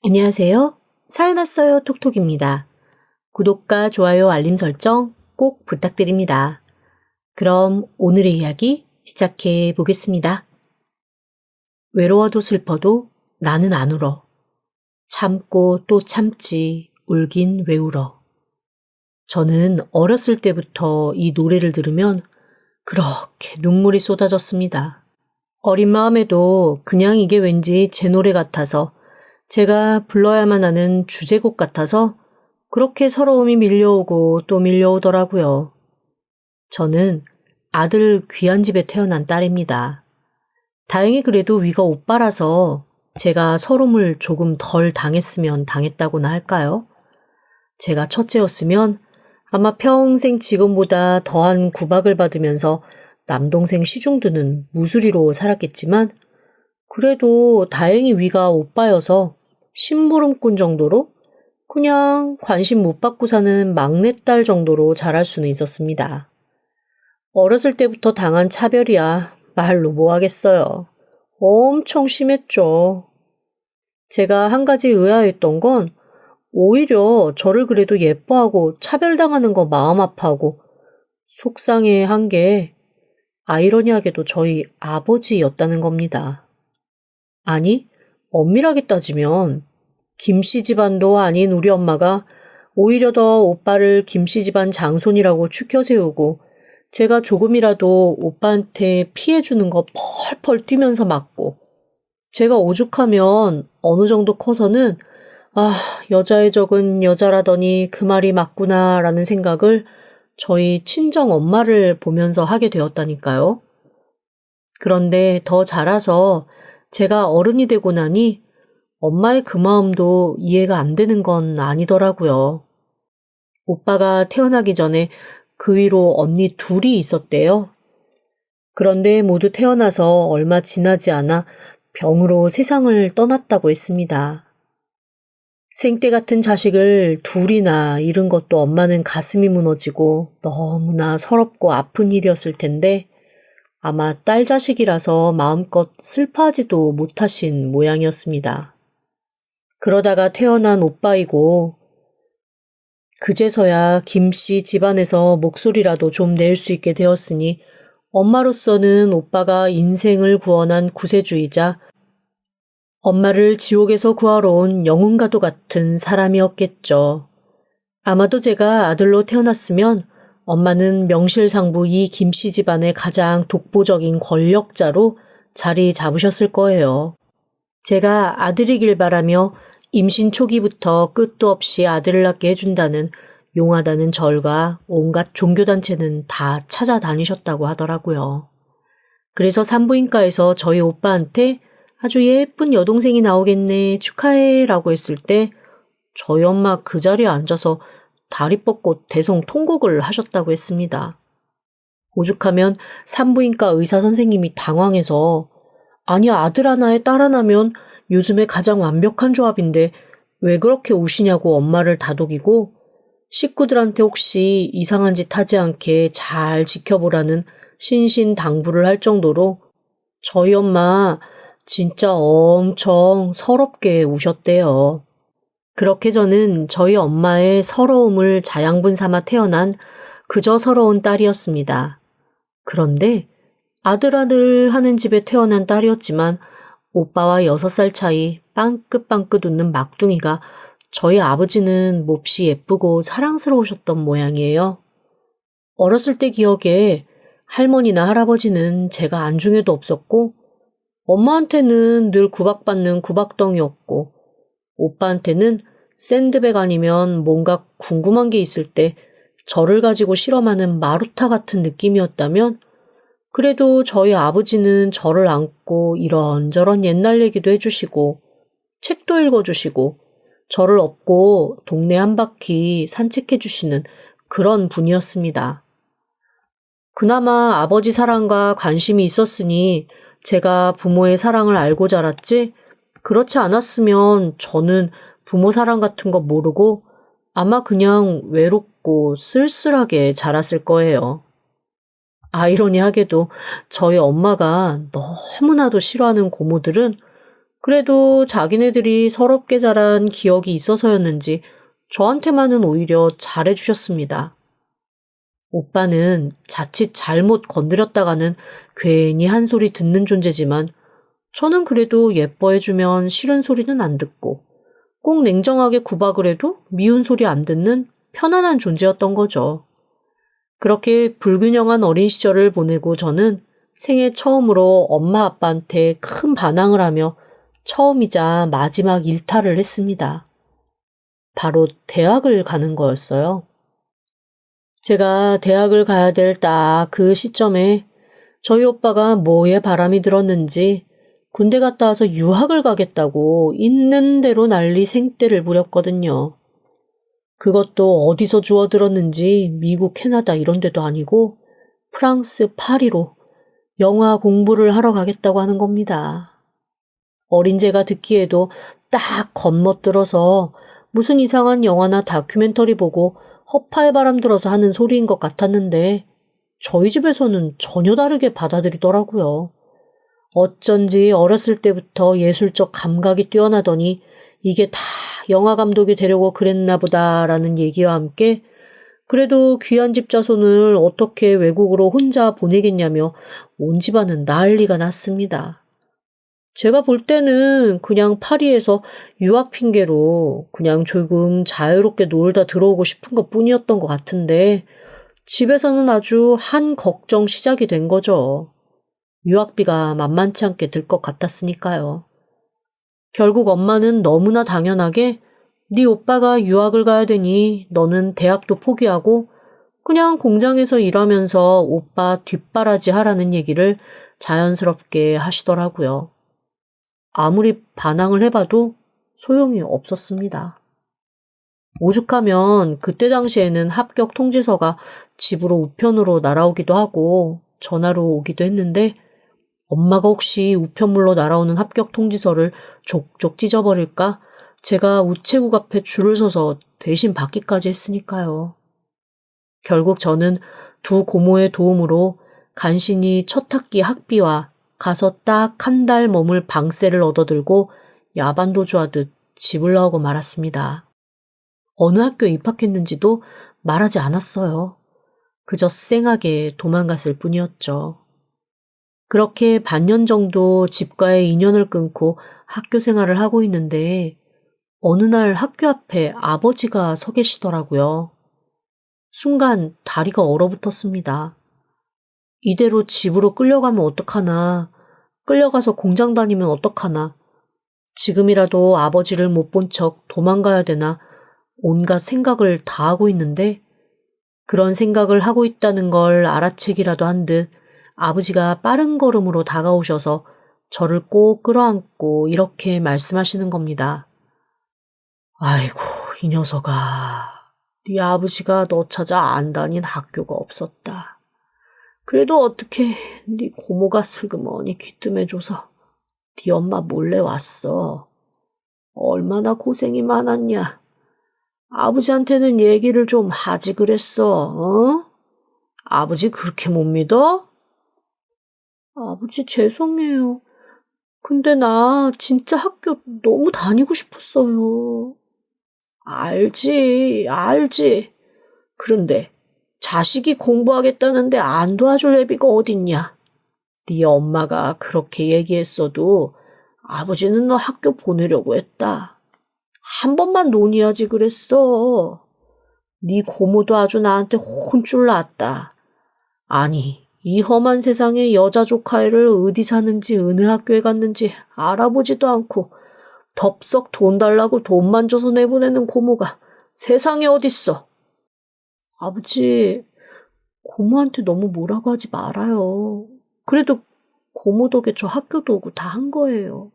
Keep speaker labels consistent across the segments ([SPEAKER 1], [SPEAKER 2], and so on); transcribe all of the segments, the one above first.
[SPEAKER 1] 안녕하세요. 사연 왔어요 톡톡입니다. 구독과 좋아요 알림 설정 꼭 부탁드립니다. 그럼 오늘의 이야기 시작해 보겠습니다. 외로워도 슬퍼도 나는 안 울어. 참고 또 참지 울긴 왜 울어. 저는 어렸을 때부터 이 노래를 들으면 그렇게 눈물이 쏟아졌습니다. 어린 마음에도 그냥 이게 왠지 제 노래 같아서 제가 불러야만 하는 주제곡 같아서 그렇게 서러움이 밀려오고 또 밀려오더라고요. 저는 아들 귀한 집에 태어난 딸입니다. 다행히 그래도 위가 오빠라서 제가 서름을 조금 덜 당했으면 당했다고나 할까요? 제가 첫째였으면 아마 평생 지금보다 더한 구박을 받으면서 남동생 시중드는 무수리로 살았겠지만 그래도 다행히 위가 오빠여서 심부름꾼 정도로 그냥 관심 못 받고 사는 막내딸 정도로 자랄 수는 있었습니다. 어렸을 때부터 당한 차별이야 말로 뭐 하겠어요. 엄청 심했죠. 제가 한 가지 의아했던 건 오히려 저를 그래도 예뻐하고 차별당하는 거 마음 아파하고 속상해한 게 아이러니하게도 저희 아버지였다는 겁니다. 아니, 엄밀하게 따지면 김씨 집안도 아닌 우리 엄마가 오히려 더 오빠를 김씨 집안 장손이라고 추켜 세우고 제가 조금이라도 오빠한테 피해주는 거 펄펄 뛰면서 맞고 제가 오죽하면 어느 정도 커서는 여자의 적은 여자라더니 그 말이 맞구나 라는 생각을 저희 친정 엄마를 보면서 하게 되었다니까요. 그런데 더 자라서 제가 어른이 되고 나니 엄마의 그 마음도 이해가 안 되는 건 아니더라고요. 오빠가 태어나기 전에 그 위로 언니 둘이 있었대요. 그런데 모두 태어나서 얼마 지나지 않아 병으로 세상을 떠났다고 했습니다. 생떼 같은 자식을 둘이나 잃은 것도 엄마는 가슴이 무너지고 너무나 서럽고 아픈 일이었을 텐데 아마 딸 자식이라서 마음껏 슬퍼하지도 못하신 모양이었습니다. 그러다가 태어난 오빠이고 그제서야 김씨 집안에서 목소리라도 좀 낼 수 있게 되었으니 엄마로서는 오빠가 인생을 구원한 구세주이자 엄마를 지옥에서 구하러 온 영웅과도 같은 사람이었겠죠. 아마도 제가 아들로 태어났으면 엄마는 명실상부 이 김씨 집안의 가장 독보적인 권력자로 자리 잡으셨을 거예요. 제가 아들이길 바라며 임신 초기부터 끝도 없이 아들을 낳게 해준다는 용하다는 절과 온갖 종교단체는 다 찾아다니셨다고 하더라고요. 그래서 산부인과에서 저희 오빠한테 아주 예쁜 여동생이 나오겠네 축하해 라고 했을 때 저희 엄마 그 자리에 앉아서 다리 뻗고 대성통곡을 하셨다고 했습니다. 오죽하면 산부인과 의사 선생님이 당황해서 아니 아들 하나에 딸 하나면 요즘에 가장 완벽한 조합인데 왜 그렇게 우시냐고 엄마를 다독이고 식구들한테 혹시 이상한 짓 하지 않게 잘 지켜보라는 신신당부를 할 정도로 저희 엄마 진짜 엄청 서럽게 우셨대요. 그렇게 저는 저희 엄마의 서러움을 자양분 삼아 태어난 그저 서러운 딸이었습니다. 그런데 아들 하는 집에 태어난 딸이었지만 오빠와 6살 차이 빵긋빵긋 웃는 막둥이가 저희 아버지는 몹시 예쁘고 사랑스러우셨던 모양이에요. 어렸을 때 기억에 할머니나 할아버지는 제가 안중에도 없었고 엄마한테는 늘 구박받는 구박덩이였고 오빠한테는 샌드백 아니면 뭔가 궁금한 게 있을 때 저를 가지고 실험하는 마루타 같은 느낌이었다면 그래도 저희 아버지는 저를 안고 이런저런 옛날 얘기도 해주시고 책도 읽어주시고 저를 업고 동네 한 바퀴 산책해주시는 그런 분이었습니다. 그나마 아버지 사랑과 관심이 있었으니 제가 부모의 사랑을 알고 자랐지 그렇지 않았으면 저는 부모 사랑 같은 거 모르고 아마 그냥 외롭고 쓸쓸하게 자랐을 거예요. 아이러니하게도 저희 엄마가 너무나도 싫어하는 고모들은 그래도 자기네들이 서럽게 자란 기억이 있어서였는지 저한테만은 오히려 잘해주셨습니다. 오빠는 자칫 잘못 건드렸다가는 괜히 한 소리 듣는 존재지만 저는 그래도 예뻐해주면 싫은 소리는 안 듣고 꼭 냉정하게 구박을 해도 미운 소리 안 듣는 편안한 존재였던 거죠. 그렇게 불균형한 어린 시절을 보내고 저는 생애 처음으로 엄마 아빠한테 큰 반항을 하며 처음이자 마지막 일탈을 했습니다. 바로 대학을 가는 거였어요. 제가 대학을 가야 될 딱 그 시점에 저희 오빠가 뭐에 바람이 들었는지 군대 갔다 와서 유학을 가겠다고 있는 대로 난리 생떼를 부렸거든요. 그것도 어디서 주워들었는지 미국, 캐나다 이런 데도 아니고 프랑스 파리로 영화 공부를 하러 가겠다고 하는 겁니다. 어린 제가 듣기에도 딱 겉멋들어서 무슨 이상한 영화나 다큐멘터리 보고 허파에 바람 들어서 하는 소리인 것 같았는데 저희 집에서는 전혀 다르게 받아들이더라고요. 어쩐지 어렸을 때부터 예술적 감각이 뛰어나더니 이게 다 영화 감독이 되려고 그랬나 보다라는 얘기와 함께 그래도 귀한 집 자손을 어떻게 외국으로 혼자 보내겠냐며 온 집안은 난리가 났습니다. 제가 볼 때는 그냥 파리에서 유학 핑계로 그냥 조금 자유롭게 놀다 들어오고 싶은 것 뿐이었던 것 같은데 집에서는 아주 한 걱정 시작이 된 거죠. 유학비가 만만치 않게 들 것 같았으니까요. 결국 엄마는 너무나 당연하게 네 오빠가 유학을 가야 되니 너는 대학도 포기하고 그냥 공장에서 일하면서 오빠 뒷바라지 하라는 얘기를 자연스럽게 하시더라고요. 아무리 반항을 해봐도 소용이 없었습니다. 오죽하면 그때 당시에는 합격 통지서가 집으로 우편으로 날아오기도 하고 전화로 오기도 했는데 엄마가 혹시 우편물로 날아오는 합격 통지서를 족족 찢어버릴까 제가 우체국 앞에 줄을 서서 대신 받기까지 했으니까요. 결국 저는 두 고모의 도움으로 간신히 첫 학기 학비와 가서 딱 한 달 머물 방세를 얻어들고 야반도주하듯 집을 나오고 말았습니다. 어느 학교에 입학했는지도 말하지 않았어요. 그저 쌩하게 도망갔을 뿐이었죠. 그렇게 반년 정도 집과의 인연을 끊고 학교 생활을 하고 있는데 어느 날 학교 앞에 아버지가 서 계시더라고요. 순간 다리가 얼어붙었습니다. 이대로 집으로 끌려가면 어떡하나, 끌려가서 공장 다니면 어떡하나, 지금이라도 아버지를 못 본 척 도망가야 되나 온갖 생각을 다 하고 있는데 그런 생각을 하고 있다는 걸 알아채기라도 한 듯 아버지가 빠른 걸음으로 다가오셔서 저를 꼭 끌어안고 이렇게 말씀하시는 겁니다. 아이고 이 녀석아, 네 아버지가 너 찾아 안 다닌 학교가 없었다. 그래도 어떻게 네 고모가 슬그머니 귀뜸해줘서 네 엄마 몰래 왔어. 얼마나 고생이 많았냐. 아버지한테는 얘기를 좀 하지 그랬어. 어? 아버지 그렇게 못 믿어? 아버지 죄송해요. 근데 나 진짜 학교 너무 다니고 싶었어요. 알지. 그런데 자식이 공부하겠다는데 안 도와줄 애비가 어딨냐. 네 엄마가 그렇게 얘기했어도 아버지는 너 학교 보내려고 했다. 한 번만 논의하지 그랬어. 네 고모도 아주 나한테 혼쭐 났다. 아니, 이 험한 세상에 여자 조카애를 어디 사는지 어느 학교에 갔는지 알아보지도 않고 덥석 돈 달라고 돈만 줘서 내보내는 고모가 세상에 어딨어. 아버지, 고모한테 너무 뭐라고 하지 말아요. 그래도 고모 덕에 저 학교도 오고 다 한 거예요.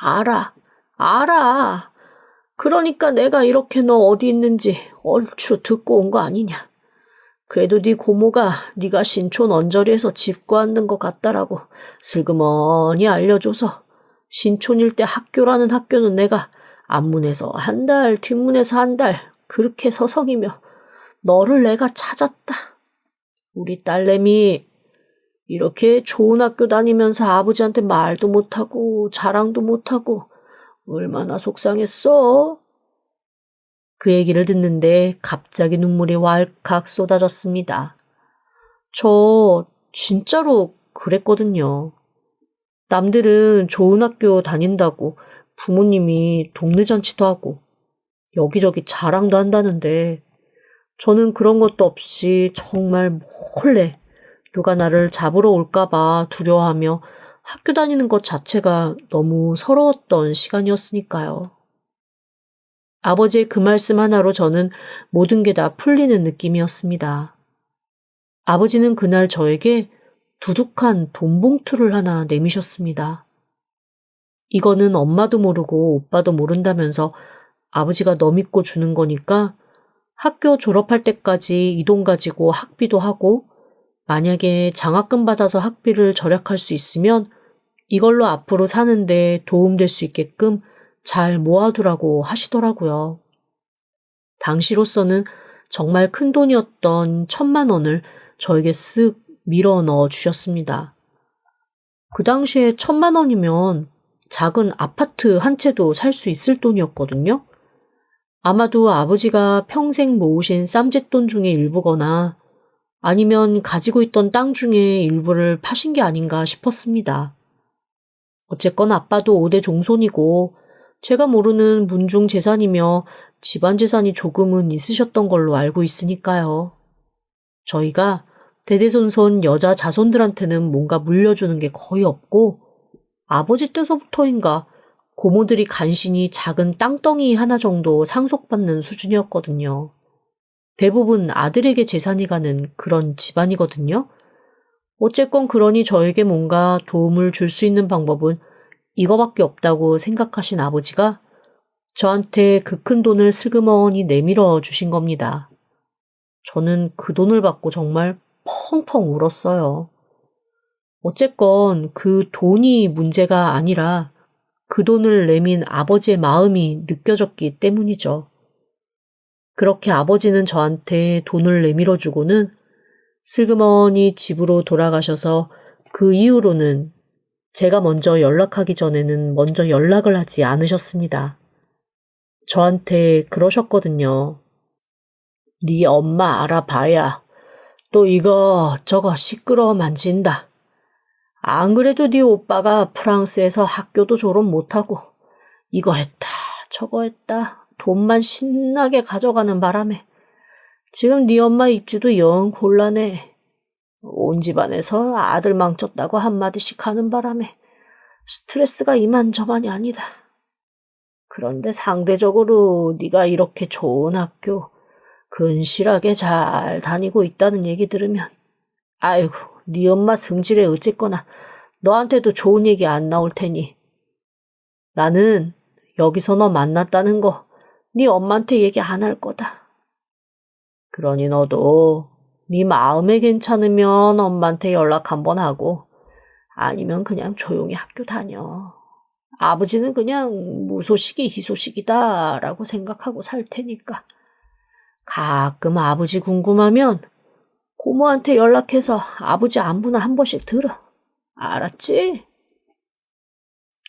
[SPEAKER 1] 알아. 그러니까 내가 이렇게 너 어디 있는지 얼추 듣고 온 거 아니냐. 그래도 네 고모가 네가 신촌 언저리에서 집 구하는 것 같다라고 슬그머니 알려줘서 신촌 일대 학교라는 학교는 내가 앞문에서 한 달, 뒷문에서 한 달 그렇게 서성이며 너를 내가 찾았다. 우리 딸내미 이렇게 좋은 학교 다니면서 아버지한테 말도 못하고 자랑도 못하고 얼마나 속상했어? 그 얘기를 듣는데 갑자기 눈물이 왈칵 쏟아졌습니다. 저 진짜로 그랬거든요. 남들은 좋은 학교 다닌다고 부모님이 동네 잔치도 하고 여기저기 자랑도 한다는데 저는 그런 것도 없이 정말 몰래 누가 나를 잡으러 올까봐 두려워하며 학교 다니는 것 자체가 너무 서러웠던 시간이었으니까요. 아버지의 그 말씀 하나로 저는 모든 게 다 풀리는 느낌이었습니다. 아버지는 그날 저에게 두둑한 돈 봉투를 하나 내미셨습니다. 이거는 엄마도 모르고 오빠도 모른다면서 아버지가 너 믿고 주는 거니까 학교 졸업할 때까지 이 돈 가지고 학비도 하고 만약에 장학금 받아서 학비를 절약할 수 있으면 이걸로 앞으로 사는데 도움될 수 있게끔 잘 모아두라고 하시더라고요. 당시로서는 정말 큰 돈이었던 1,000만 원을 저에게 쓱 밀어 넣어 주셨습니다. 그 당시에 1,000만 원이면 작은 아파트 한 채도 살 수 있을 돈이었거든요. 아마도 아버지가 평생 모으신 쌈짓돈 중의 일부거나 아니면 가지고 있던 땅 중에 일부를 파신 게 아닌가 싶었습니다. 어쨌건 아빠도 5대 종손이고 제가 모르는 문중 재산이며 집안 재산이 조금은 있으셨던 걸로 알고 있으니까요. 저희가 대대손손 여자 자손들한테는 뭔가 물려주는 게 거의 없고 아버지 때서부터인가 고모들이 간신히 작은 땅덩이 하나 정도 상속받는 수준이었거든요. 대부분 아들에게 재산이 가는 그런 집안이거든요. 어쨌건 그러니 저에게 뭔가 도움을 줄 수 있는 방법은 이거밖에 없다고 생각하신 아버지가 저한테 그 큰 돈을 슬그머니 내밀어 주신 겁니다. 저는 그 돈을 받고 정말 펑펑 울었어요. 어쨌건 그 돈이 문제가 아니라 그 돈을 내민 아버지의 마음이 느껴졌기 때문이죠. 그렇게 아버지는 저한테 돈을 내밀어 주고는 슬그머니 집으로 돌아가셔서 그 이후로는 제가 먼저 연락하기 전에는 먼저 연락을 하지 않으셨습니다. 저한테 그러셨거든요. 네 엄마 알아봐야 또 이거 저거 시끄러워 만진다. 안 그래도 네 오빠가 프랑스에서 학교도 졸업 못하고 이거 했다 저거 했다 돈만 신나게 가져가는 바람에 지금 네 엄마 입지도 영 곤란해. 온 집안에서 아들 망쳤다고 한마디씩 하는 바람에 스트레스가 이만저만이 아니다. 그런데 상대적으로 네가 이렇게 좋은 학교 근실하게 잘 다니고 있다는 얘기 들으면 아이고 네 엄마 성질에 어쨌거나 너한테도 좋은 얘기 안 나올 테니 나는 여기서 너 만났다는 거 네 엄마한테 얘기 안 할 거다. 그러니 너도 네 마음에 괜찮으면 엄마한테 연락 한번 하고 아니면 그냥 조용히 학교 다녀. 아버지는 그냥 무소식이 희소식이다라고 생각하고 살 테니까 가끔 아버지 궁금하면 고모한테 연락해서 아버지 안부나 한 번씩 들어. 알았지?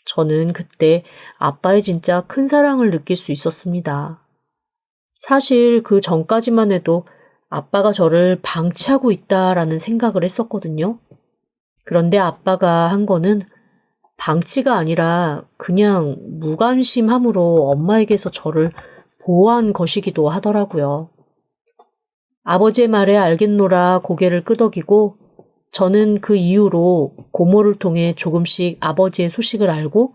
[SPEAKER 1] 저는 그때 아빠의 진짜 큰 사랑을 느낄 수 있었습니다. 사실 그 전까지만 해도 아빠가 저를 방치하고 있다라는 생각을 했었거든요. 그런데 아빠가 한 거는 방치가 아니라 그냥 무관심함으로 엄마에게서 저를 보호한 것이기도 하더라고요. 아버지의 말에 알겠노라 고개를 끄덕이고 저는 그 이후로 고모를 통해 조금씩 아버지의 소식을 알고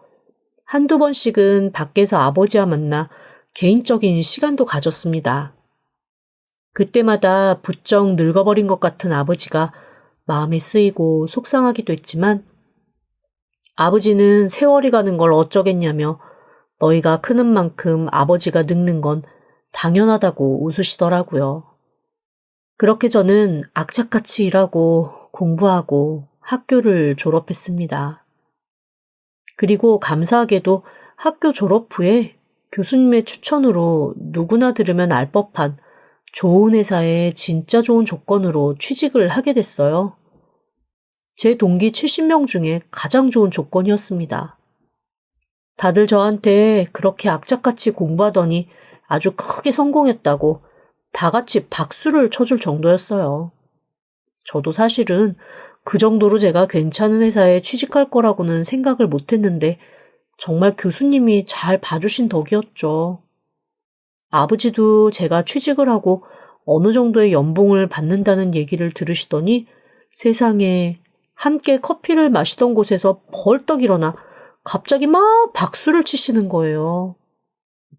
[SPEAKER 1] 한두 번씩은 밖에서 아버지와 만나 개인적인 시간도 가졌습니다. 그때마다 부쩍 늙어버린 것 같은 아버지가 마음에 쓰이고 속상하기도 했지만 아버지는 세월이 가는 걸 어쩌겠냐며 너희가 크는 만큼 아버지가 늙는 건 당연하다고 웃으시더라고요. 그렇게 저는 악착같이 일하고 공부하고 학교를 졸업했습니다. 그리고 감사하게도 학교 졸업 후에 교수님의 추천으로 누구나 들으면 알 법한 좋은 회사에 진짜 좋은 조건으로 취직을 하게 됐어요. 제 동기 70명 중에 가장 좋은 조건이었습니다. 다들 저한테 그렇게 악착같이 공부하더니 아주 크게 성공했다고 다 같이 박수를 쳐줄 정도였어요. 저도 사실은 그 정도로 제가 괜찮은 회사에 취직할 거라고는 생각을 못했는데 정말 교수님이 잘 봐주신 덕이었죠. 아버지도 제가 취직을 하고 어느 정도의 연봉을 받는다는 얘기를 들으시더니 세상에 함께 커피를 마시던 곳에서 벌떡 일어나 갑자기 막 박수를 치시는 거예요.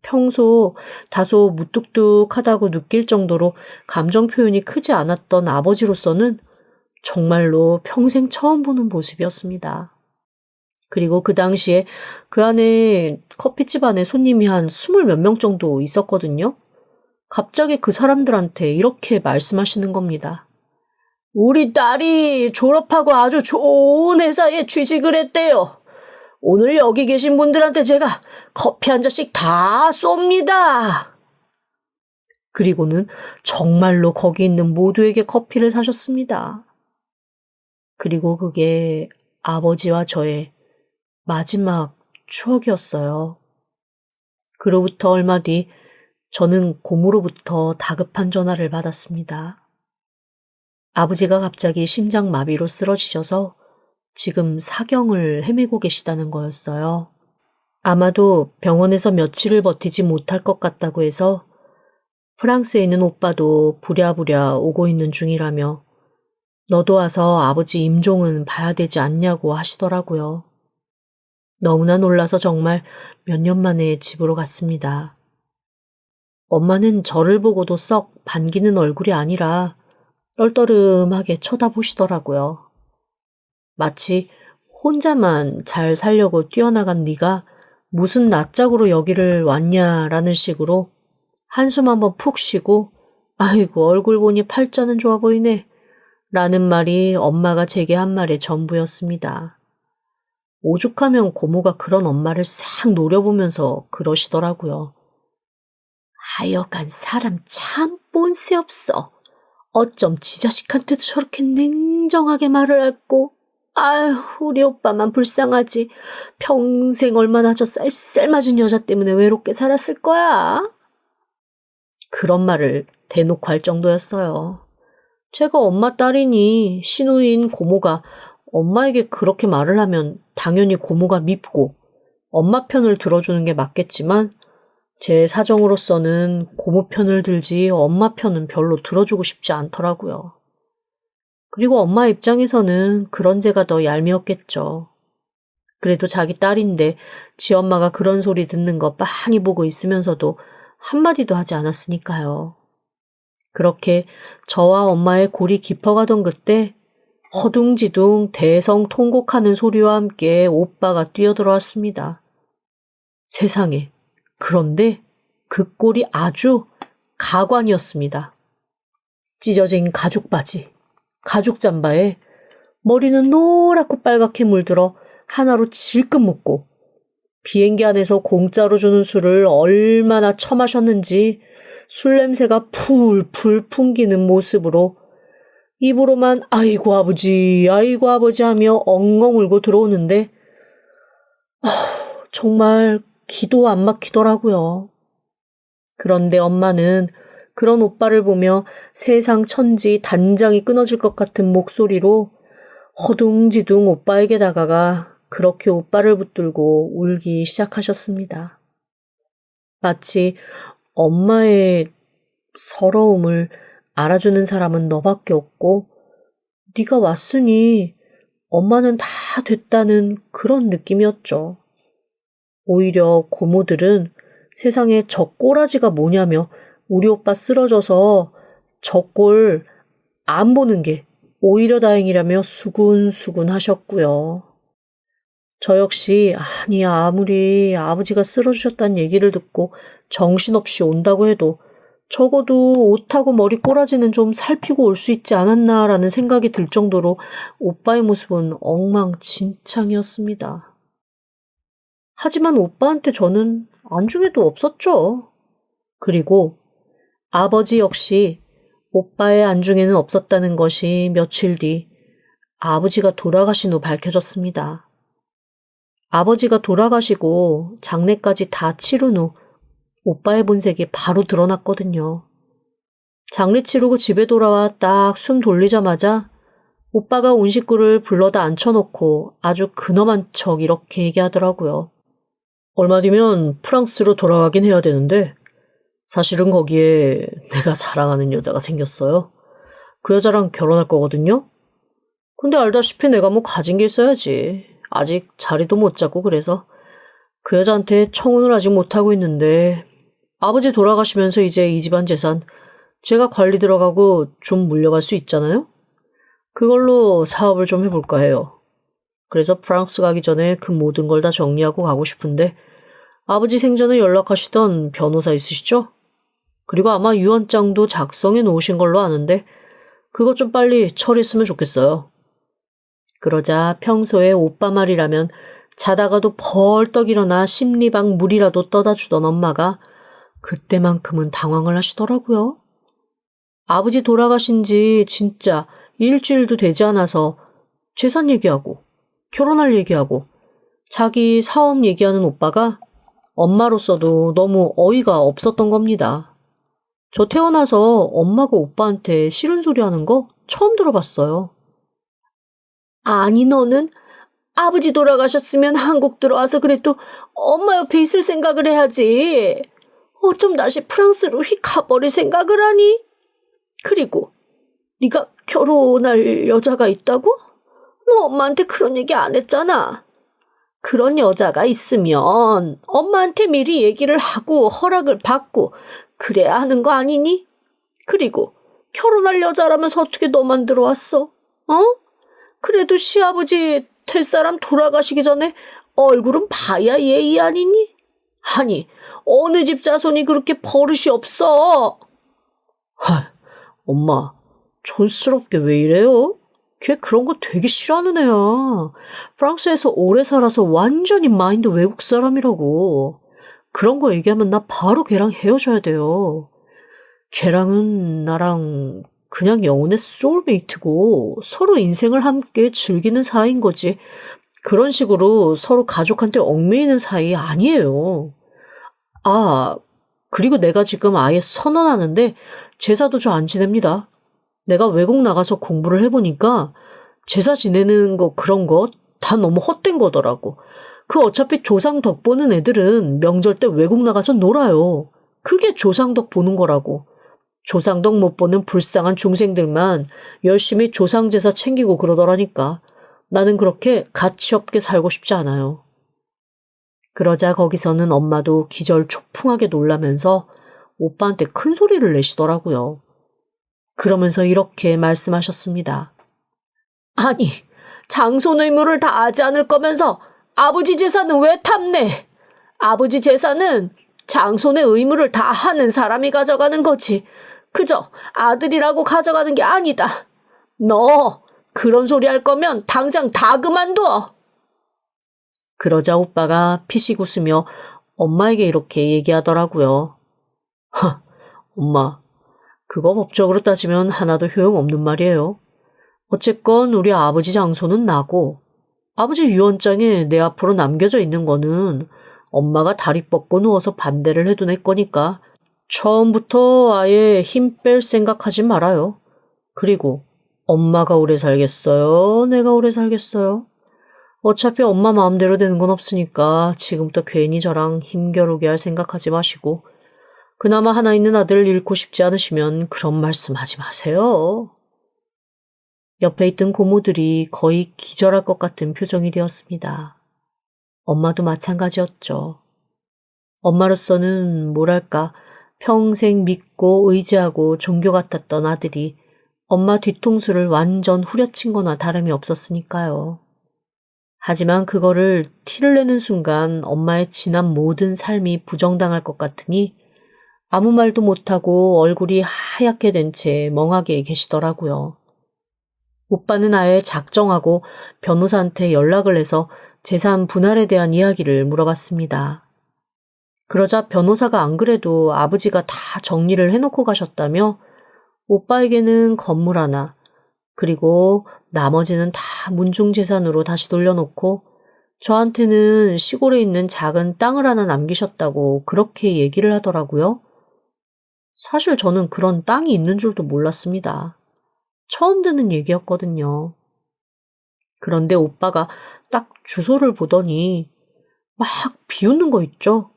[SPEAKER 1] 평소 다소 무뚝뚝하다고 느낄 정도로 감정 표현이 크지 않았던 아버지로서는 정말로 평생 처음 보는 모습이었습니다. 그리고 그 당시에 그 안에 커피집 안에 손님이 한 20몇 명 정도 있었거든요. 갑자기 그 사람들한테 이렇게 말씀하시는 겁니다. 우리 딸이 졸업하고 아주 좋은 회사에 취직을 했대요. 오늘 여기 계신 분들한테 제가 커피 한 잔씩 다 쏩니다. 그리고는 정말로 거기 있는 모두에게 커피를 사셨습니다. 그리고 그게 아버지와 저의 마지막 추억이었어요. 그로부터 얼마 뒤 저는 고모로부터 다급한 전화를 받았습니다. 아버지가 갑자기 심장마비로 쓰러지셔서 지금 사경을 헤매고 계시다는 거였어요. 아마도 병원에서 며칠을 버티지 못할 것 같다고 해서 프랑스에 있는 오빠도 부랴부랴 오고 있는 중이라며 너도 와서 아버지 임종은 봐야 되지 않냐고 하시더라고요. 너무나 놀라서 정말 몇 년 만에 집으로 갔습니다. 엄마는 저를 보고도 썩 반기는 얼굴이 아니라 떨떠름하게 쳐다보시더라고요. 마치 혼자만 잘 살려고 뛰어나간 네가 무슨 낯짝으로 여기를 왔냐라는 식으로 한숨 한번 푹 쉬고 아이고 얼굴 보니 팔자는 좋아 보이네 라는 말이 엄마가 제게 한 말의 전부였습니다. 오죽하면 고모가 그런 엄마를 싹 노려보면서 그러시더라고요. 하여간 사람 참 본새 없어. 어쩜 지 자식한테도 저렇게 냉정하게 말을 할꼬. 아휴 우리 오빠만 불쌍하지. 평생 얼마나 저 쌀쌀맞은 여자 때문에 외롭게 살았을 거야. 그런 말을 대놓고 할 정도였어요. 제가 엄마 딸이니 시누이인 고모가 엄마에게 그렇게 말을 하면 당연히 고모가 밉고 엄마 편을 들어주는 게 맞겠지만 제 사정으로서는 고모 편을 들지 엄마 편은 별로 들어주고 싶지 않더라고요. 그리고 엄마 입장에서는 그런 제가 더 얄미웠겠죠. 그래도 자기 딸인데 지 엄마가 그런 소리 듣는 거 빤히 보고 있으면서도 한마디도 하지 않았으니까요. 그렇게 저와 엄마의 골이 깊어가던 그때 허둥지둥 대성통곡하는 소리와 함께 오빠가 뛰어들어왔습니다. 세상에, 그런데 그 꼴이 아주 가관이었습니다. 찢어진 가죽 바지, 가죽 잠바에 머리는 노랗고 빨갛게 물들어 하나로 질끈 묶고 비행기 안에서 공짜로 주는 술을 얼마나 처마셨는지 술 냄새가 풀풀 풍기는 모습으로 입으로만 아이고 아버지 하며 엉엉 울고 들어오는데 정말 기도 안 막히더라고요. 그런데 엄마는 그런 오빠를 보며 세상 천지 단장이 끊어질 것 같은 목소리로 허둥지둥 오빠에게 다가가 그렇게 오빠를 붙들고 울기 시작하셨습니다. 마치 엄마의 서러움을 알아주는 사람은 너밖에 없고 네가 왔으니 엄마는 다 됐다는 그런 느낌이었죠. 오히려 고모들은 세상에 저 꼬라지가 뭐냐며 우리 오빠 쓰러져서 저 꼴 안 보는 게 오히려 다행이라며 수군수군 하셨고요. 저 역시 아니 아무리 아버지가 쓰러지셨다는 얘기를 듣고 정신없이 온다고 해도 적어도 옷하고 머리 꼬라지는 좀 살피고 올 수 있지 않았나라는 생각이 들 정도로 오빠의 모습은 엉망진창이었습니다. 하지만 오빠한테 저는 안중에도 없었죠. 그리고 아버지 역시 오빠의 안중에는 없었다는 것이 며칠 뒤 아버지가 돌아가신 후 밝혀졌습니다. 아버지가 돌아가시고 장례까지 다 치른 후 오빠의 본색이 바로 드러났거든요. 장례 치르고 집에 돌아와 딱 숨 돌리자마자 오빠가 온 식구를 불러다 앉혀놓고 아주 근엄한 척 이렇게 얘기하더라고요. 얼마 뒤면 프랑스로 돌아가긴 해야 되는데 사실은 거기에 내가 사랑하는 여자가 생겼어요. 그 여자랑 결혼할 거거든요. 근데 알다시피 내가 뭐 가진 게 있어야지. 아직 자리도 못 잡고 그래서 그 여자한테 청혼을 아직 못하고 있는데 아버지 돌아가시면서 이제 이 집안 재산 제가 관리 들어가고 좀 물려갈 수 있잖아요? 그걸로 사업을 좀 해볼까 해요. 그래서 프랑스 가기 전에 그 모든 걸 다 정리하고 가고 싶은데 아버지 생전에 연락하시던 변호사 있으시죠? 그리고 아마 유언장도 작성해 놓으신 걸로 아는데 그것 좀 빨리 처리했으면 좋겠어요. 그러자 평소에 오빠 말이라면 자다가도 벌떡 일어나 심리박 물이라도 떠다 주던 엄마가 그때만큼은 당황을 하시더라고요. 아버지 돌아가신 지 진짜 일주일도 되지 않아서 재산 얘기하고 결혼할 얘기하고 자기 사업 얘기하는 오빠가 엄마로서도 너무 어이가 없었던 겁니다. 저 태어나서 엄마가 오빠한테 싫은 소리 하는 거 처음 들어봤어요. 아니 너는 아버지 돌아가셨으면 한국 들어와서 그래도 엄마 옆에 있을 생각을 해야지. 어쩜 다시 프랑스로 휙 가버릴 생각을 하니? 그리고 네가 결혼할 여자가 있다고? 너 엄마한테 그런 얘기 안 했잖아. 그런 여자가 있으면 엄마한테 미리 얘기를 하고 허락을 받고 그래야 하는 거 아니니? 그리고 결혼할 여자라면서 어떻게 너만 들어왔어? 어? 그래도 시아버지 될 사람 돌아가시기 전에 얼굴은 봐야 예의 아니니? 아니, 어느 집 자손이 그렇게 버릇이 없어? 엄마, 촌스럽게 왜 이래요? 걔 그런 거 되게 싫어하는 애야. 프랑스에서 오래 살아서 완전히 마인드 외국 사람이라고. 그런 거 얘기하면 나 바로 걔랑 헤어져야 돼요. 걔랑은 나랑 그냥 영혼의 소울메이트고 서로 인생을 함께 즐기는 사이인 거지. 그런 식으로 서로 가족한테 얽매이는 사이 아니에요. 아, 그리고 내가 지금 아예 선언하는데 제사도 저 안 지냅니다. 내가 외국 나가서 공부를 해보니까 제사 지내는 거 그런 거 다 너무 헛된 거더라고. 그 어차피 조상 덕 보는 애들은 명절 때 외국 나가서 놀아요. 그게 조상 덕 보는 거라고. 조상 덕 못 보는 불쌍한 중생들만 열심히 조상 제사 챙기고 그러더라니까. 나는 그렇게 가치 없게 살고 싶지 않아요. 그러자 거기서는 엄마도 기절초풍하게 놀라면서 오빠한테 큰 소리를 내시더라고요. 그러면서 이렇게 말씀하셨습니다. 아니, 장손 의무를 다 하지 않을 거면서 아버지 재산은 왜 탐내? 아버지 재산은 장손의 의무를 다 하는 사람이 가져가는 거지. 그저 아들이라고 가져가는 게 아니다. 너 그런 소리 할 거면 당장 다 그만둬. 그러자 오빠가 피식 웃으며 엄마에게 이렇게 얘기하더라고요. 엄마, 그거 법적으로 따지면 하나도 효용없는 말이에요. 어쨌건 우리 아버지 장소는 나고 아버지 유언장에 내 앞으로 남겨져 있는 거는 엄마가 다리 뻗고 누워서 반대를 해도 내 거니까 처음부터 아예 힘 뺄 생각하지 말아요. 그리고 엄마가 오래 살겠어요? 내가 오래 살겠어요? 어차피 엄마 마음대로 되는 건 없으니까 지금부터 괜히 저랑 힘겨루게 할 생각하지 마시고 그나마 하나 있는 아들을 잃고 싶지 않으시면 그런 말씀하지 마세요. 옆에 있던 고모들이 거의 기절할 것 같은 표정이 되었습니다. 엄마도 마찬가지였죠. 엄마로서는 뭐랄까 평생 믿고 의지하고 종교 같았던 아들이 엄마 뒤통수를 완전 후려친 거나 다름이 없었으니까요. 하지만 그거를 티를 내는 순간 엄마의 지난 모든 삶이 부정당할 것 같으니 아무 말도 못하고 얼굴이 하얗게 된 채 멍하게 계시더라고요. 오빠는 아예 작정하고 변호사한테 연락을 해서 재산 분할에 대한 이야기를 물어봤습니다. 그러자 변호사가 안 그래도 아버지가 다 정리를 해놓고 가셨다며 오빠에게는 건물 하나, 그리고 나머지는 다 문중재산으로 다시 돌려놓고 저한테는 시골에 있는 작은 땅을 하나 남기셨다고 그렇게 얘기를 하더라고요. 사실 저는 그런 땅이 있는 줄도 몰랐습니다. 처음 듣는 얘기였거든요. 그런데 오빠가 딱 주소를 보더니 막 비웃는 거 있죠?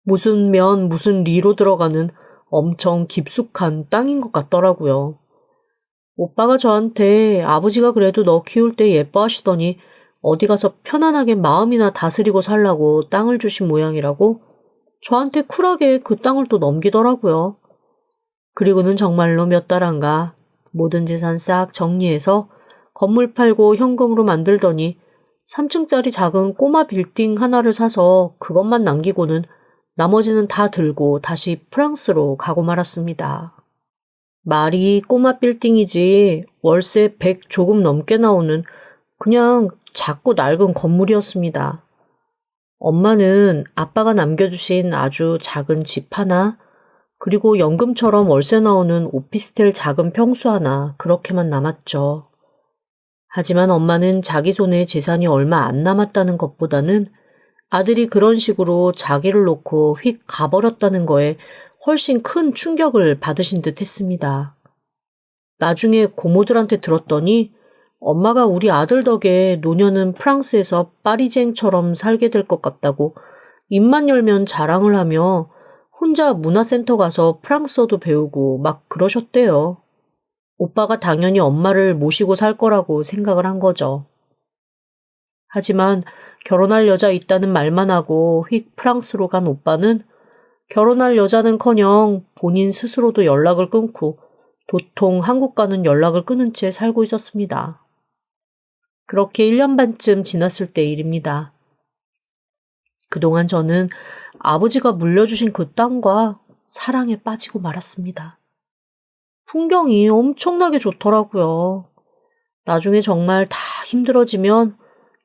[SPEAKER 1] 무슨 면 무슨 리로 들어가는 엄청 깊숙한 땅인 것 같더라고요. 오빠가 저한테 아버지가 그래도 너 키울 때 예뻐하시더니 어디 가서 편안하게 마음이나 다스리고 살라고 땅을 주신 모양이라고 저한테 쿨하게 그 땅을 또 넘기더라고요. 그리고는 정말로 몇 달 안가 모든 재산 싹 정리해서 건물 팔고 현금으로 만들더니 3층짜리 작은 꼬마 빌딩 하나를 사서 그것만 남기고는 나머지는 다 들고 다시 프랑스로 가고 말았습니다. 말이 꼬마 빌딩이지 월세 100 조금 넘게 나오는 그냥 작고 낡은 건물이었습니다. 엄마는 아빠가 남겨주신 아주 작은 집 하나, 그리고 연금처럼 월세 나오는 오피스텔 작은 평수 하나 그렇게만 남았죠. 하지만 엄마는 자기 손에 재산이 얼마 안 남았다는 것보다는 아들이 그런 식으로 자기를 놓고 휙 가버렸다는 거에 훨씬 큰 충격을 받으신 듯 했습니다. 나중에 고모들한테 들었더니 엄마가 우리 아들 덕에 노년은 프랑스에서 파리쟁처럼 살게 될 것 같다고 입만 열면 자랑을 하며 혼자 문화센터 가서 프랑스어도 배우고 막 그러셨대요. 오빠가 당연히 엄마를 모시고 살 거라고 생각을 한 거죠. 하지만 결혼할 여자 있다는 말만 하고 휙 프랑스로 간 오빠는 결혼할 여자는커녕 본인 스스로도 연락을 끊고 도통 한국과는 연락을 끊은 채 살고 있었습니다. 그렇게 1년 반쯤 지났을 때 일입니다. 그동안 저는 아버지가 물려주신 그 땅과 사랑에 빠지고 말았습니다. 풍경이 엄청나게 좋더라고요. 나중에 정말 다 힘들어지면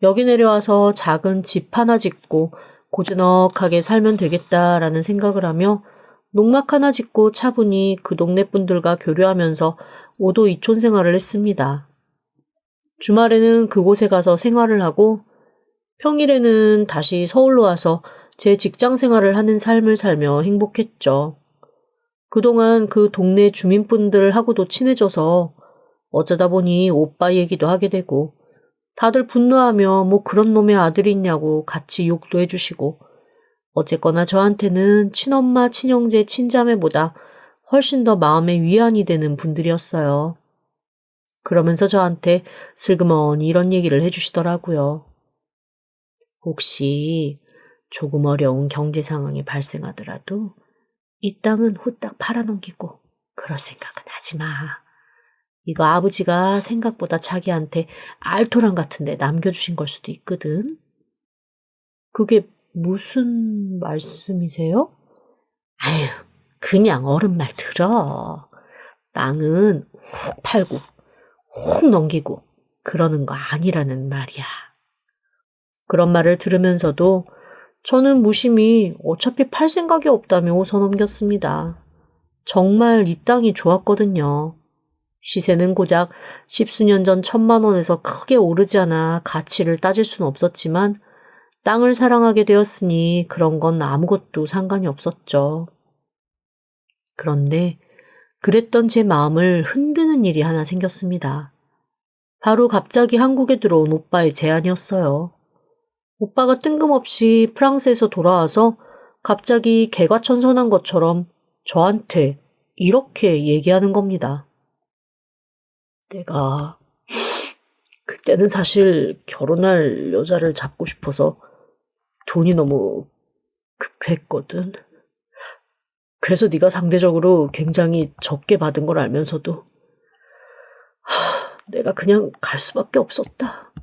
[SPEAKER 1] 여기 내려와서 작은 집 하나 짓고 고즈넉하게 살면 되겠다라는 생각을 하며 농막 하나 짓고 차분히 그 동네 분들과 교류하면서 오도이촌 생활을 했습니다. 주말에는 그곳에 가서 생활을 하고 평일에는 다시 서울로 와서 제 직장 생활을 하는 삶을 살며 행복했죠. 그동안 그 동네 주민분들하고도 친해져서 어쩌다 보니 오빠 얘기도 하게 되고 다들 분노하며 뭐 그런 놈의 아들이 있냐고 같이 욕도 해주시고 어쨌거나 저한테는 친엄마, 친형제, 친자매보다 훨씬 더 마음의 위안이 되는 분들이었어요. 그러면서 저한테 슬그머니 이런 얘기를 해주시더라고요. 혹시 조금 어려운 경제 상황이 발생하더라도 이 땅은 후딱 팔아넘기고 그럴 생각은 하지 마. 이거 아버지가 생각보다 자기한테 알토란 같은데 남겨주신 걸 수도 있거든. 그게 무슨 말씀이세요? 아유, 그냥 어른 말 들어. 땅은 훅 팔고 훅 넘기고 그러는 거 아니라는 말이야. 그런 말을 들으면서도 저는 무심히 어차피 팔 생각이 없다며 웃어넘겼습니다. 정말 이 땅이 좋았거든요. 시세는 고작 10수년 전 1,000만 원에서 크게 오르지 않아 가치를 따질 수는 없었지만 땅을 사랑하게 되었으니 그런 건 아무것도 상관이 없었죠. 그런데 그랬던 제 마음을 흔드는 일이 하나 생겼습니다. 바로 갑자기 한국에 들어온 오빠의 제안이었어요. 오빠가 뜬금없이 프랑스에서 돌아와서 갑자기 개과천선한 것처럼 저한테 이렇게 얘기하는 겁니다. 내가 그때는 사실 결혼할 여자를 잡고 싶어서 돈이 너무 급했거든. 그래서 네가 상대적으로 굉장히 적게 받은 걸 알면서도 내가 그냥 갈 수밖에 없었다.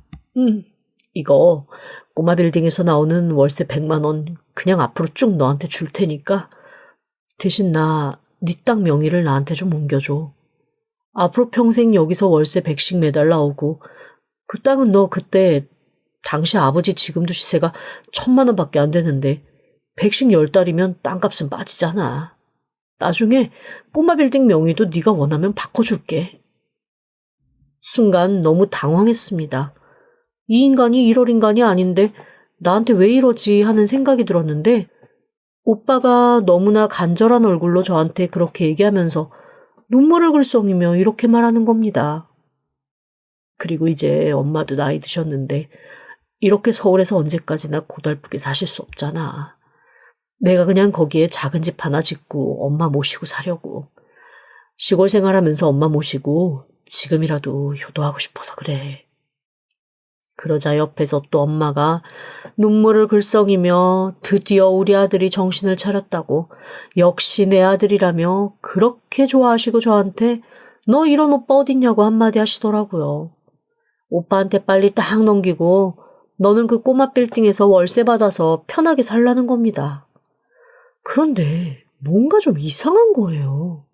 [SPEAKER 1] 이거 꼬마 빌딩에서 나오는 월세 100만 원 그냥 앞으로 쭉 너한테 줄 테니까 대신 네 땅 명의를 나한테 좀 옮겨줘. 앞으로 평생 여기서 월세 100씩 매달 나오고 그 땅은 너 그때 당시 아버지 지금도 시세가 1,000만 원밖에 안 되는데 100씩 10달이면 땅값은 빠지잖아. 나중에 꼬마 빌딩 명의도 네가 원하면 바꿔줄게. 순간 너무 당황했습니다. 이 인간이 이럴 인간이 아닌데 나한테 왜 이러지 하는 생각이 들었는데 오빠가 너무나 간절한 얼굴로 저한테 그렇게 얘기하면서 눈물을 글썽이며 이렇게 말하는 겁니다. 그리고 이제 엄마도 나이 드셨는데 이렇게 서울에서 언제까지나 고달프게 사실 수 없잖아. 내가 그냥 거기에 작은 집 하나 짓고 엄마 모시고 사려고. 시골 생활하면서 엄마 모시고 지금이라도 효도하고 싶어서 그래. 그러자 옆에서 또 엄마가 눈물을 글썽이며 드디어 우리 아들이 정신을 차렸다고 역시 내 아들이라며 그렇게 좋아하시고 저한테 너 이런 오빠 어딨냐고 한마디 하시더라고요. 오빠한테 빨리 딱 넘기고 너는 그 꼬마 빌딩에서 월세 받아서 편하게 살라는 겁니다. 그런데 뭔가 좀 이상한 거예요.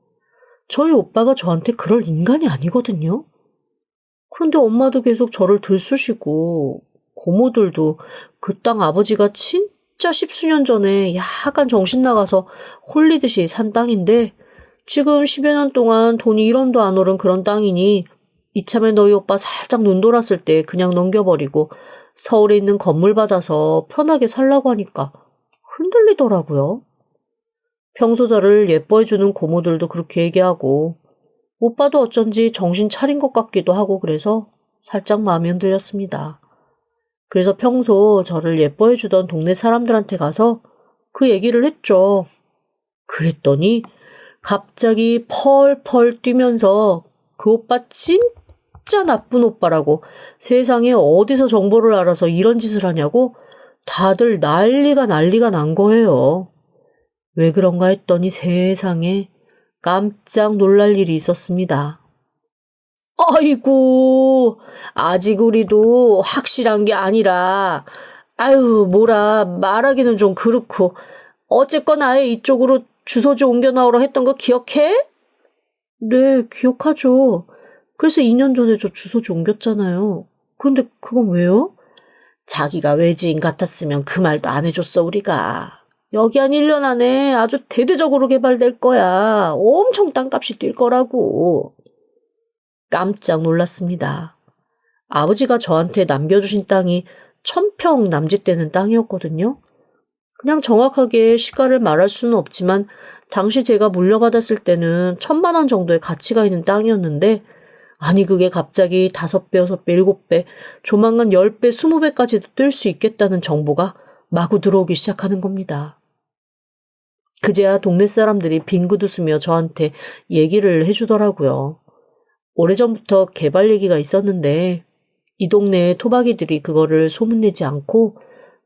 [SPEAKER 1] 저희 오빠가 저한테 그럴 인간이 아니거든요. 그런데 엄마도 계속 저를 들쑤시고 고모들도 그 땅 아버지가 진짜 십수년 전에 약간 정신 나가서 홀리듯이 산 땅인데 지금 10여 년 동안 돈이 1원도 안 오른 그런 땅이니 이참에 너희 오빠 살짝 눈 돌았을 때 그냥 넘겨버리고 서울에 있는 건물 받아서 편하게 살라고 하니까 흔들리더라고요. 평소 저를 예뻐해주는 고모들도 그렇게 얘기하고 오빠도 어쩐지 정신 차린 것 같기도 하고 그래서 살짝 마음이 흔들렸습니다. 그래서 평소 저를 예뻐해주던 동네 사람들한테 가서 그 얘기를 했죠. 그랬더니 갑자기 펄펄 뛰면서 그 오빠 진짜 나쁜 오빠라고 세상에 어디서 정보를 알아서 이런 짓을 하냐고 다들 난리가 난 거예요. 왜 그런가 했더니 세상에 깜짝 놀랄 일이 있었습니다. 아이고, 아직 우리도 확실한 게 아니라, 아유, 뭐라 말하기는 좀 그렇고, 어쨌건 아예 이쪽으로 주소지 옮겨 나오라 했던 거 기억해? 네, 기억하죠. 그래서 2년 전에 저 주소지 옮겼잖아요. 그런데 그건 왜요? 자기가 외지인 같았으면 그 말도 안 해줬어, 우리가. 여기 한 1년 안에 아주 대대적으로 개발될 거야. 엄청 땅값이 뛸 거라고. 깜짝 놀랐습니다. 아버지가 저한테 남겨주신 땅이 1000평 남짓되는 땅이었거든요. 그냥 정확하게 시가를 말할 수는 없지만 당시 제가 물려받았을 때는 1000만 원 정도의 가치가 있는 땅이었는데 아니 그게 갑자기 5배, 6배, 7배, 조만간 10배, 20배까지도 뜰 수 있겠다는 정보가 마구 들어오기 시작하는 겁니다. 그제야 동네 사람들이 빙긋 웃으며 저한테 얘기를 해주더라고요. 오래전부터 개발 얘기가 있었는데 이 동네의 토박이들이 그거를 소문내지 않고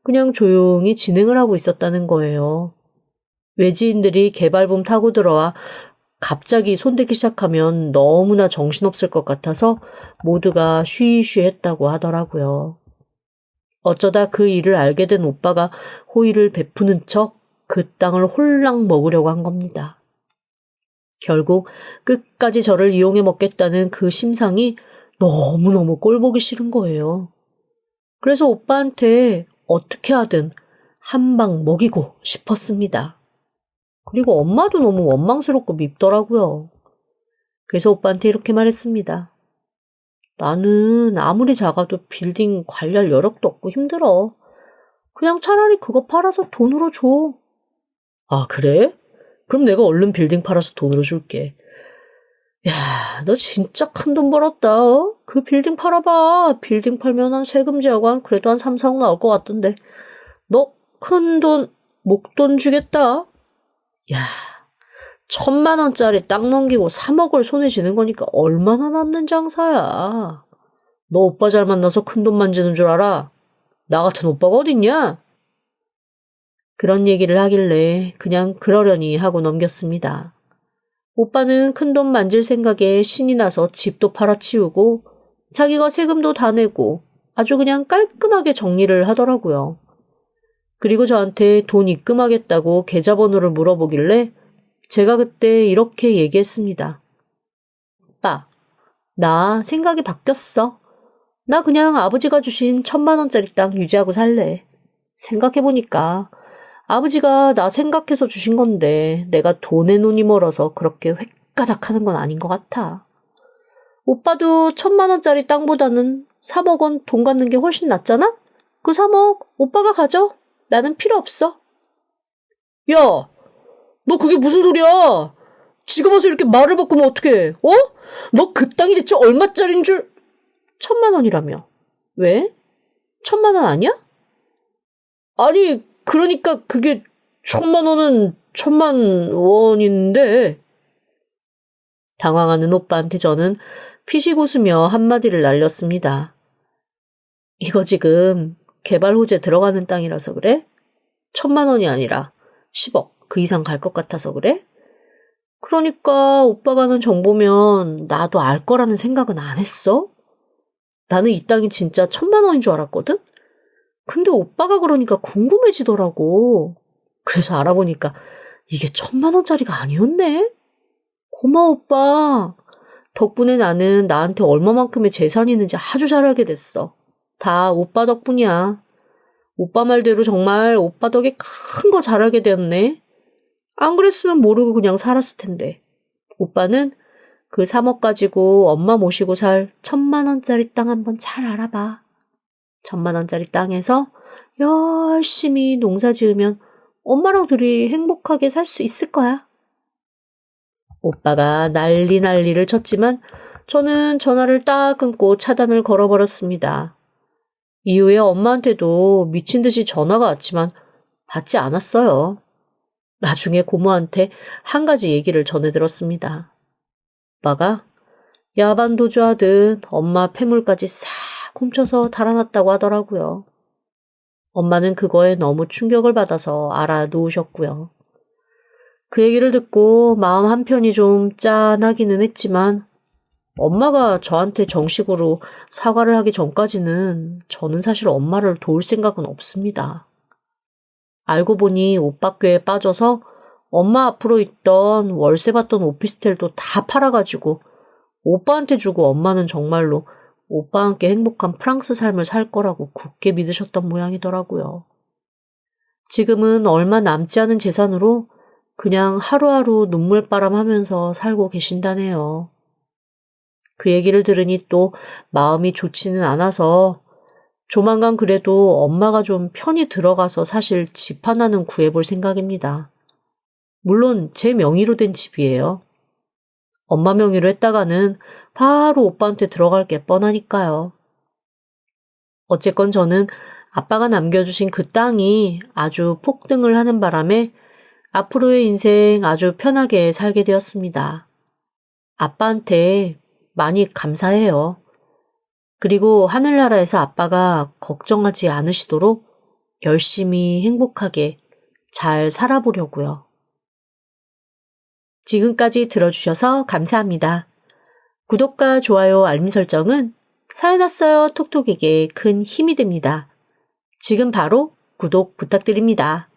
[SPEAKER 1] 그냥 조용히 진행을 하고 있었다는 거예요. 외지인들이 개발붐 타고 들어와 갑자기 손대기 시작하면 너무나 정신없을 것 같아서 모두가 쉬쉬했다고 하더라고요. 어쩌다 그 일을 알게 된 오빠가 호의를 베푸는 척 그 땅을 홀랑 먹으려고 한 겁니다. 결국 끝까지 저를 이용해 먹겠다는 그 심상이 너무너무 꼴보기 싫은 거예요. 그래서 오빠한테 어떻게 하든 한 방 먹이고 싶었습니다. 그리고 엄마도 너무 원망스럽고 밉더라고요. 그래서 오빠한테 이렇게 말했습니다. 나는 아무리 작아도 빌딩 관리할 여력도 없고 힘들어. 그냥 차라리 그거 팔아서 돈으로 줘. 아, 그래? 그럼 내가 얼른 빌딩 팔아서 돈으로 줄게. 야, 너 진짜 큰 돈 벌었다. 어? 그 빌딩 팔아봐. 빌딩 팔면 한 세금제하고 그래도 한 3, 4억 나올 것 같던데. 너 큰 돈, 목돈 주겠다. 야, 1000만 원짜리 땅 넘기고 3억을 손에 쥐는 거니까 얼마나 남는 장사야. 너 오빠 잘 만나서 큰 돈 만지는 줄 알아? 나 같은 오빠가 어딨냐? 그런 얘기를 하길래 그냥 그러려니 하고 넘겼습니다. 오빠는 큰돈 만질 생각에 신이 나서 집도 팔아치우고 자기가 세금도 다 내고 아주 그냥 깔끔하게 정리를 하더라고요. 그리고 저한테 돈 입금하겠다고 계좌번호를 물어보길래 제가 그때 이렇게 얘기했습니다. 오빠, 나 생각이 바뀌었어. 나 그냥 아버지가 주신 1000만 원짜리 땅 유지하고 살래. 생각해보니까 아버지가 나 생각해서 주신 건데 내가 돈에 눈이 멀어서 그렇게 획가닥 하는 건 아닌 것 같아. 오빠도 1,000만 원짜리 땅보다는 3억 원 돈 갖는 게 훨씬 낫잖아? 그 3억 오빠가 가져. 나는 필요 없어. 야, 너 그게 무슨 소리야? 지금 와서 이렇게 말을 바꾸면 어떡해? 어? 너 그 땅이 대체 얼마짜린 줄? 1,000만 원이라며. 왜? 1,000만 원 아니야? 아니, 그러니까 그게 1,000만 원은 1,000만 원인데. 당황하는 오빠한테 저는 피식 웃으며 한마디를 날렸습니다. 이거 지금 개발 호재 들어가는 땅이라서 그래? 1,000만 원이 아니라 10억 그 이상 갈 것 같아서 그래? 그러니까 오빠가 아는 정보면 나도 알 거라는 생각은 안 했어? 나는 이 땅이 진짜 1,000만 원인 줄 알았거든? 근데 오빠가 그러니까 궁금해지더라고. 그래서 알아보니까 이게 1,000만 원짜리가 아니었네? 고마워, 오빠. 덕분에 나는 나한테 얼마만큼의 재산이 있는지 아주 잘 알게 됐어. 다 오빠 덕분이야. 오빠 말대로 정말 오빠 덕에 큰 거 잘 알게 되었네. 안 그랬으면 모르고 그냥 살았을 텐데. 오빠는 그 3억 가지고 엄마 모시고 살 1,000만 원짜리 땅 한번 잘 알아봐. 1,000만 원짜리 땅에서 열심히 농사 지으면 엄마랑 둘이 행복하게 살 수 있을 거야. 오빠가 난리를 쳤지만 저는 전화를 딱 끊고 차단을 걸어버렸습니다. 이후에 엄마한테도 미친 듯이 전화가 왔지만 받지 않았어요. 나중에 고모한테 한 가지 얘기를 전해들었습니다. 오빠가 야반 도주하듯 엄마 폐물까지 싹 훔쳐서 달아났다고 하더라고요. 엄마는 그거에 너무 충격을 받아서 알아누우셨고요. 그 얘기를 듣고 마음 한편이 좀 짠하기는 했지만 엄마가 저한테 정식으로 사과를 하기 전까지는 저는 사실 엄마를 도울 생각은 없습니다. 알고 보니 오빠께 빠져서 엄마 앞으로 있던 월세 받던 오피스텔도 다 팔아가지고 오빠한테 주고 엄마는 정말로 오빠와 함께 행복한 프랑스 삶을 살 거라고 굳게 믿으셨던 모양이더라고요. 지금은 얼마 남지 않은 재산으로 그냥 하루하루 눈물바람 하면서 살고 계신다네요. 그 얘기를 들으니 또 마음이 좋지는 않아서 조만간 그래도 엄마가 좀 편히 들어가서 사실 집 하나는 구해볼 생각입니다. 물론 제 명의로 된 집이에요. 엄마 명의로 했다가는 바로 오빠한테 들어갈 게 뻔하니까요. 어쨌건 저는 아빠가 남겨주신 그 땅이 아주 폭등을 하는 바람에 앞으로의 인생 아주 편하게 살게 되었습니다. 아빠한테 많이 감사해요. 그리고 하늘나라에서 아빠가 걱정하지 않으시도록 열심히 행복하게 잘 살아보려고요. 지금까지 들어주셔서 감사합니다. 구독과 좋아요, 알림 설정은 사연 왔어요 톡톡에게 큰 힘이 됩니다. 지금 바로 구독 부탁드립니다.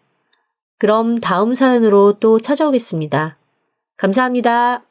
[SPEAKER 1] 그럼 다음 사연으로 또 찾아오겠습니다. 감사합니다.